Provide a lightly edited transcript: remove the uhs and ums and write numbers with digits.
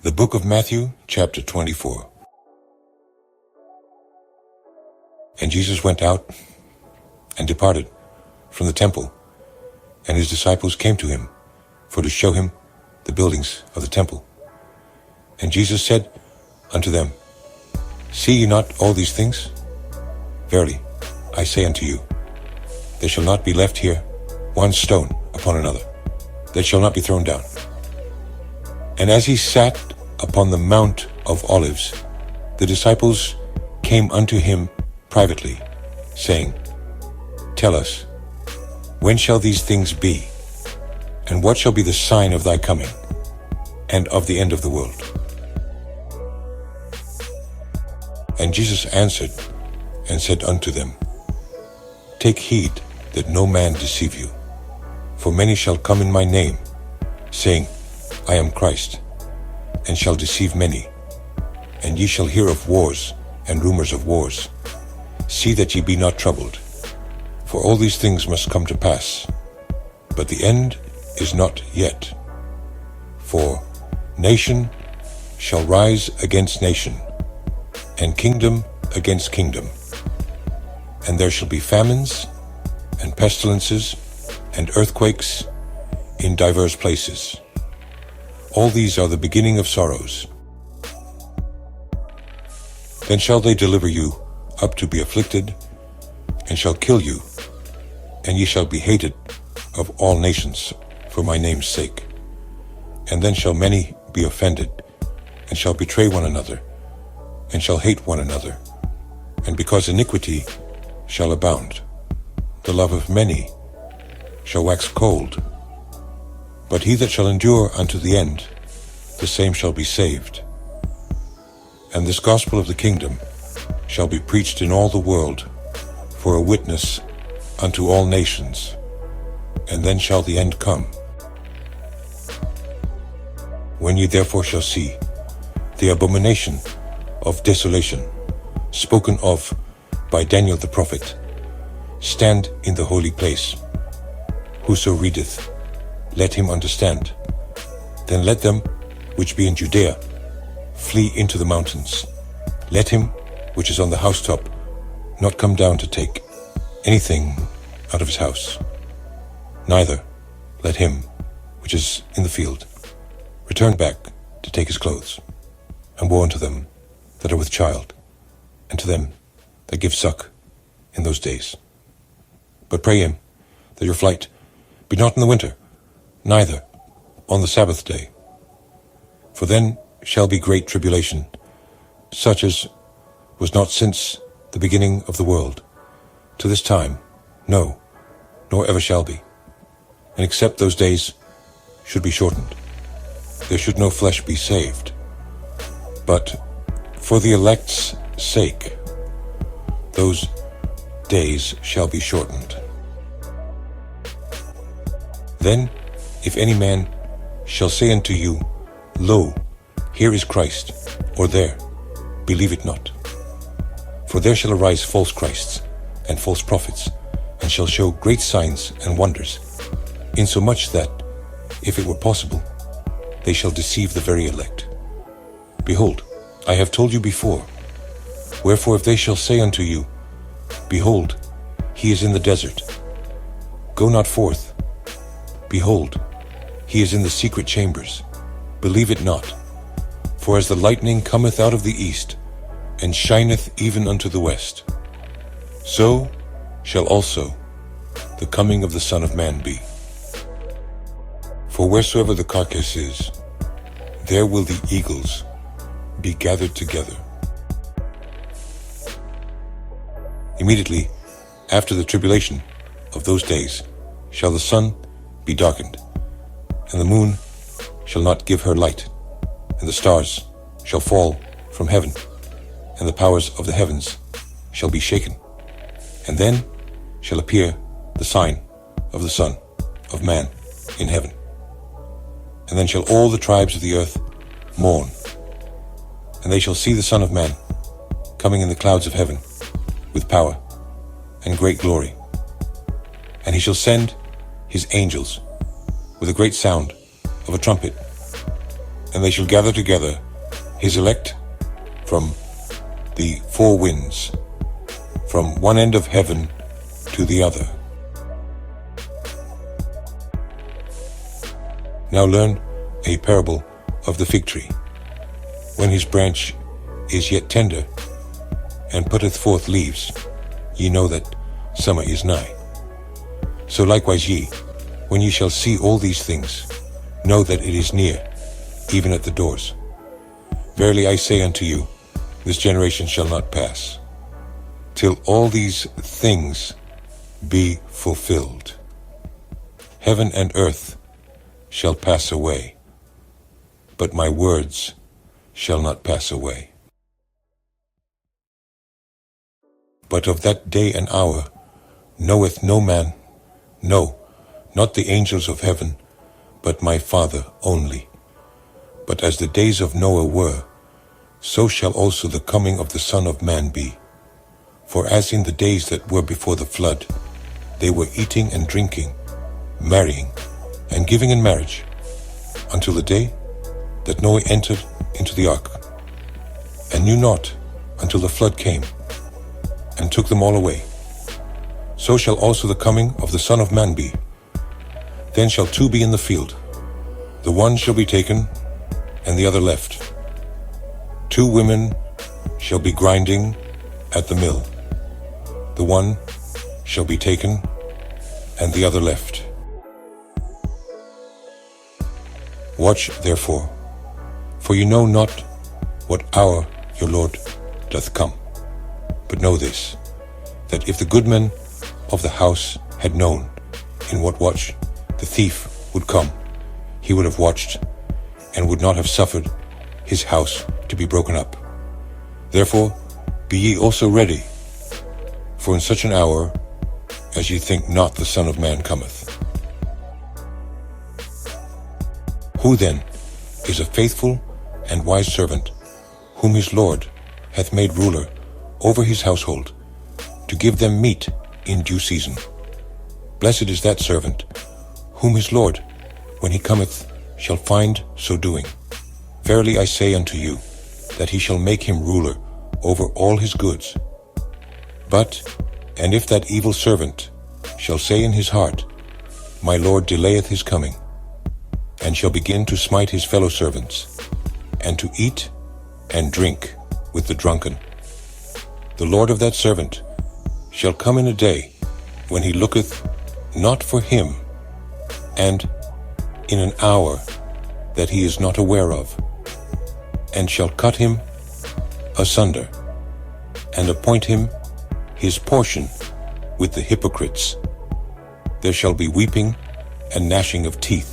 The book of Matthew, chapter 24. And Jesus went out and departed from the temple, and his disciples came to him for to show him the buildings of the temple. And Jesus said unto them, See ye not all these things? Verily, I say unto you, there shall not be left here one stone upon another, that shall not be thrown down. And as he sat upon the Mount of Olives, the disciples came unto him privately, saying, Tell us, when shall these things be? And what shall be the sign of thy coming, and of the end of the world? And Jesus answered and said unto them, Take heed that no man deceive you. For many shall come in my name, saying, I am Christ, and shall deceive many. And ye shall hear of wars and rumors of wars. See that ye be not troubled, for all these things must come to pass. But the end is not yet. For nation shall rise against nation, and kingdom against kingdom. And there shall be famines, and pestilences, and earthquakes in divers places. All these are the beginning of sorrows. Then shall they deliver you up to be afflicted, and shall kill you, and ye shall be hated of all nations for my name's sake. And then shall many be offended, and shall betray one another, and shall hate one another. And because iniquity shall abound, the love of many shall wax cold. But he that shall endure unto the end, the same shall be saved. And this gospel of the kingdom shall be preached in all the world for a witness unto all nations, and then shall the end come. When ye therefore shall see the abomination of desolation, spoken of by Daniel the prophet, stand in the holy place. Whoso readeth, let him understand. Then let them which be in Judea flee into the mountains. Let him which is on the housetop not come down to take anything out of his house. Neither let him which is in the field return back to take his clothes. And woe unto them that are with child, and to them that give suck in those days. But pray him that your flight be not in the winter, neither on the Sabbath day. For then shall be great tribulation, such as was not since the beginning of the world, to this time, no, nor ever shall be. And except those days should be shortened, there should no flesh be saved. But for the elect's sake, those days shall be shortened. Then, if any man shall say unto you, Lo, here is Christ, or there, believe it not. For there shall arise false Christs and false prophets, and shall show great signs and wonders, insomuch that, if it were possible, they shall deceive the very elect. Behold, I have told you before. Wherefore if they shall say unto you, Behold, he is in the desert, go not forth. Behold, he is in the secret chambers, believe it not. For as the lightning cometh out of the east, and shineth even unto the west, so shall also the coming of the Son of Man be. For wheresoever the carcass is, there will the eagles be gathered together. Immediately after the tribulation of those days shall the sun be darkened, and the moon shall not give her light, and the stars shall fall from heaven, and the powers of the heavens shall be shaken. And then shall appear the sign of the Son of Man in heaven. And then shall all the tribes of the earth mourn, and they shall see the Son of Man coming in the clouds of heaven with power and great glory. And he shall send his angels with a great sound of a trumpet, And they shall gather together his elect from the four winds, from one end of heaven to the other. Now learn a parable of the fig tree. When his branch is yet tender, and putteth forth leaves, ye know that summer is nigh. So likewise ye, when ye shall see all these things, know that it is near, even at the doors. Verily I say unto you, this generation shall not pass, till all these things be fulfilled. Heaven and earth shall pass away, but my words shall not pass away. But of that day and hour knoweth no man, no, not the angels of heaven, but my Father only. But as the days of Noah were, so shall also the coming of the Son of Man be. For as in the days that were before the flood, they were eating and drinking, marrying, and giving in marriage, until the day that Noah entered into the ark, and knew not until the flood came, and took them all away. So shall also the coming of the Son of Man be. Then shall two be in the field, the one shall be taken, and the other left. Two women shall be grinding at the mill, the one shall be taken, and the other left. Watch therefore, for you know not what hour your Lord doth come. But know this, that if the goodman of the house had known in what watch the thief would come, he would have watched, and would not have suffered his house to be broken up. Therefore be ye also ready, for in such an hour as ye think not the Son of Man cometh. Who then is a faithful and wise servant, whom his Lord hath made ruler over his household, to give them meat in due season? Blessed is that servant, whom his Lord, when he cometh, shall find so doing. Verily I say unto you, that he shall make him ruler over all his goods. And if that evil servant shall say in his heart, my Lord delayeth his coming, and shall begin to smite his fellow servants, and to eat and drink with the drunken, the Lord of that servant shall come in a day when he looketh not for him, and in an hour that he is not aware of, and shall cut him asunder, and appoint him his portion with the hypocrites. There shall be weeping and gnashing of teeth.